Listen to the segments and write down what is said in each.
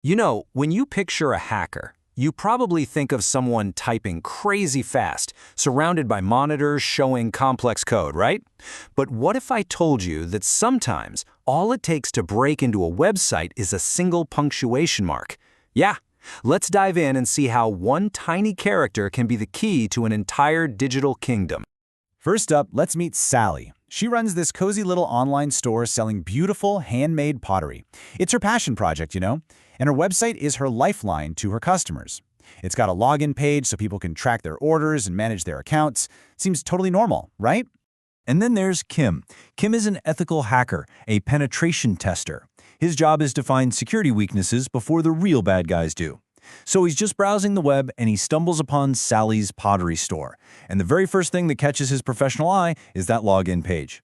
You know, when you picture a hacker, you probably think of someone typing crazy fast, surrounded by monitors showing complex code, right? But what if I told you that sometimes all it takes to break into a website is a single punctuation mark? Yeah, let's dive in and see how one tiny character can be the key to an entire digital kingdom. First up, let's meet Sally. She runs this cozy little online store selling beautiful, handmade pottery. It's her passion project, and her website is her lifeline to her customers. It's got a login page so people can track their orders and manage their accounts. Seems totally normal, right? And then there's Kim. Kim is an ethical hacker, a penetration tester. His job is to find security weaknesses before the real bad guys do. So he's just browsing the web and he stumbles upon Sally's pottery store. And the very first thing that catches his professional eye is that login page.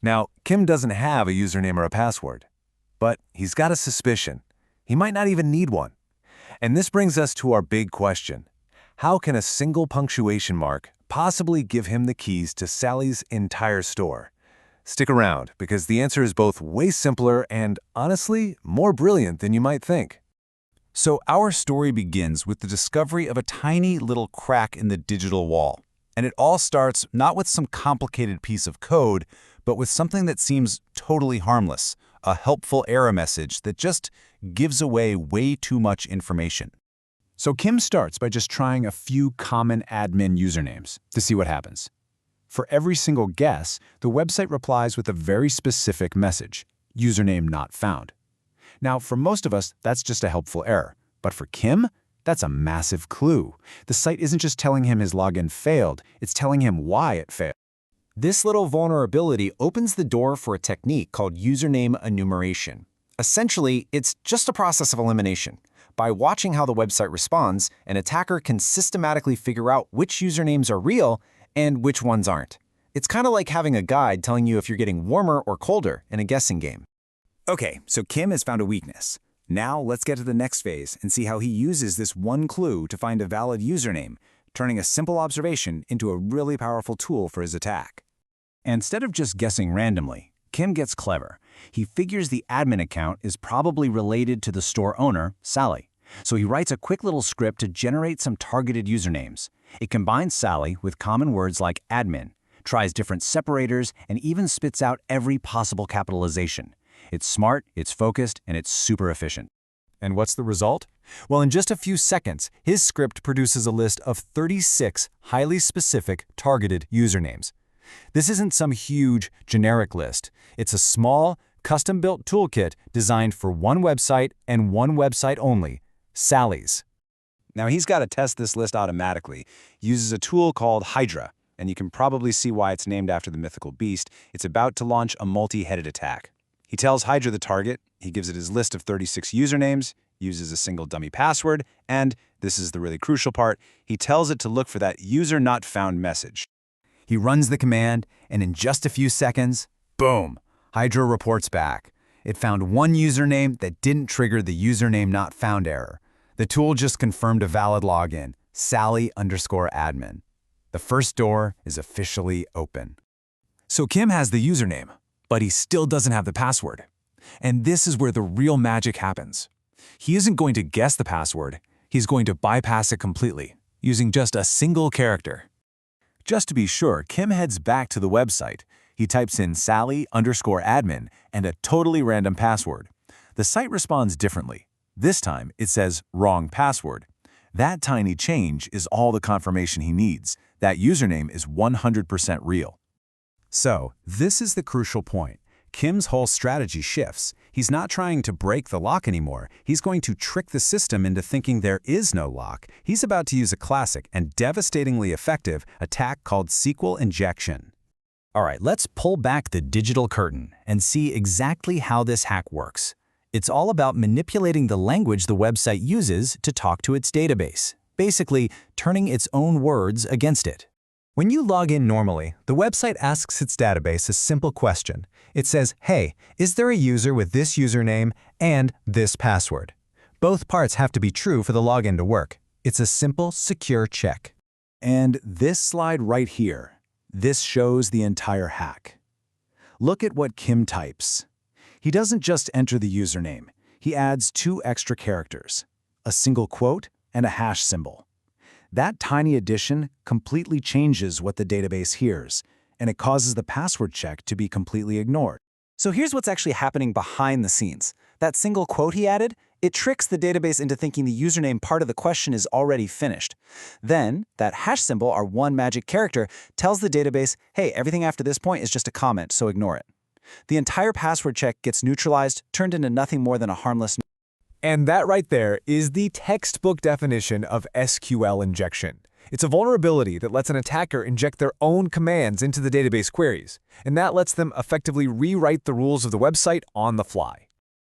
Now, Kim doesn't have a username or a password, but he's got a suspicion. He might not even need one. And this brings us to our big question. How can a single punctuation mark possibly give him the keys to Sally's entire store? Stick around, because the answer is both way simpler and, honestly, more brilliant than you might think. So our story begins with the discovery of a tiny little crack in the digital wall. And it all starts not with some complicated piece of code, but with something that seems totally harmless, a helpful error message that just gives away way too much information. So Kim starts by just trying a few common admin usernames to see what happens. For every single guess, the website replies with a very specific message, username not found. Now, for most of us, that's just a helpful error. But for Kim, that's a massive clue. The site isn't just telling him his login failed, it's telling him why it failed. This little vulnerability opens the door for a technique called username enumeration. Essentially, it's just a process of elimination. By watching how the website responds, an attacker can systematically figure out which usernames are real and which ones aren't. It's kind of like having a guide telling you if you're getting warmer or colder in a guessing game. Okay, so Kim has found a weakness. Now let's get to the next phase and see how he uses this one clue to find a valid username, turning a simple observation into a really powerful tool for his attack. Instead of just guessing randomly, Kim gets clever. He figures the admin account is probably related to the store owner, Sally. So he writes a quick little script to generate some targeted usernames. It combines Sally with common words like admin, tries different separators, and even spits out every possible capitalization. It's smart, it's focused, and it's super efficient. And what's the result? Well, in just a few seconds, his script produces a list of 36 highly specific, targeted usernames. This isn't some huge, generic list. It's a small, custom-built toolkit designed for one website and one website only, Sally's. Now he's got to test this list automatically. He uses a tool called Hydra, and you can probably see why it's named after the mythical beast. It's about to launch a multi-headed attack. He tells Hydra the target, he gives it his list of 36 usernames, uses a single dummy password, and, this is the really crucial part, he tells it to look for that user not found message. He runs the command, and in just a few seconds, boom, Hydra reports back. It found one username that didn't trigger the username not found error. The tool just confirmed a valid login, Sally_admin. The first door is officially open. So Kim has the username, but he still doesn't have the password. And this is where the real magic happens. He isn't going to guess the password, he's going to bypass it completely, using just a single character. Just to be sure, Kim heads back to the website. He types in Sally_admin and a totally random password. The site responds differently. This time, it says wrong password. That tiny change is all the confirmation he needs. That username is 100% real. So, this is the crucial point. Kim's whole strategy shifts. He's not trying to break the lock anymore. He's going to trick the system into thinking there is no lock. He's about to use a classic and devastatingly effective attack called SQL injection. All right, let's pull back the digital curtain and see exactly how this hack works. It's all about manipulating the language the website uses to talk to its database, basically turning its own words against it. When you log in normally, the website asks its database a simple question. It says, hey, is there a user with this username and this password? Both parts have to be true for the login to work. It's a simple, secure check. And this slide right here, this shows the entire hack. Look at what Kim types. He doesn't just enter the username. He adds 2 extra characters, a single quote and a hash symbol. That tiny addition completely changes what the database hears, and it causes the password check to be completely ignored. So here's what's actually happening behind the scenes. That single quote he added, it tricks the database into thinking the username part of the question is already finished. Then, that hash symbol, our one magic character, tells the database, hey, everything after this point is just a comment, so ignore it. The entire password check gets neutralized, turned into nothing more than a harmless. And that right there is the textbook definition of SQL injection. It's a vulnerability that lets an attacker inject their own commands into the database queries, and that lets them effectively rewrite the rules of the website on the fly.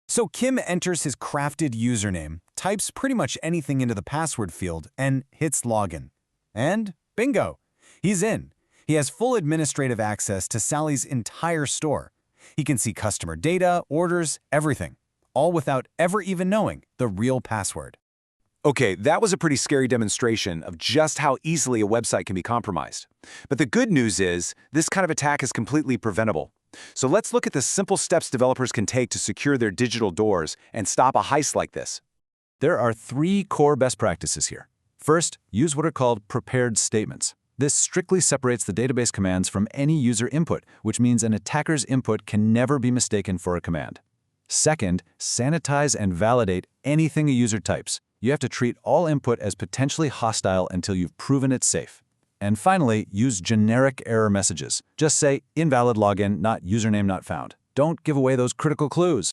So Kim enters his crafted username, types pretty much anything into the password field, and hits login. And bingo! He's in. He has full administrative access to Sally's entire store. He can see customer data, orders, everything, all without ever even knowing the real password. Okay, that was a pretty scary demonstration of just how easily a website can be compromised. But the good news is, this kind of attack is completely preventable. So let's look at the simple steps developers can take to secure their digital doors and stop a heist like this. There are 3 core best practices here. First, use what are called prepared statements. This strictly separates the database commands from any user input, which means an attacker's input can never be mistaken for a command. Second, sanitize and validate anything a user types. You have to treat all input as potentially hostile until you've proven it safe. And finally, use generic error messages. Just say, invalid login, not username not found. Don't give away those critical clues.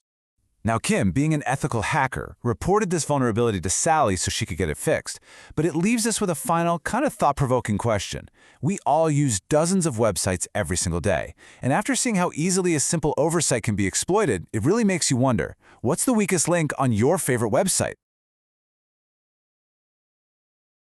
Now Kim, being an ethical hacker, reported this vulnerability to Sally so she could get it fixed. But it leaves us with a final, kind of thought-provoking question. We all use dozens of websites every single day. And after seeing how easily a simple oversight can be exploited, it really makes you wonder, what's the weakest link on your favorite website?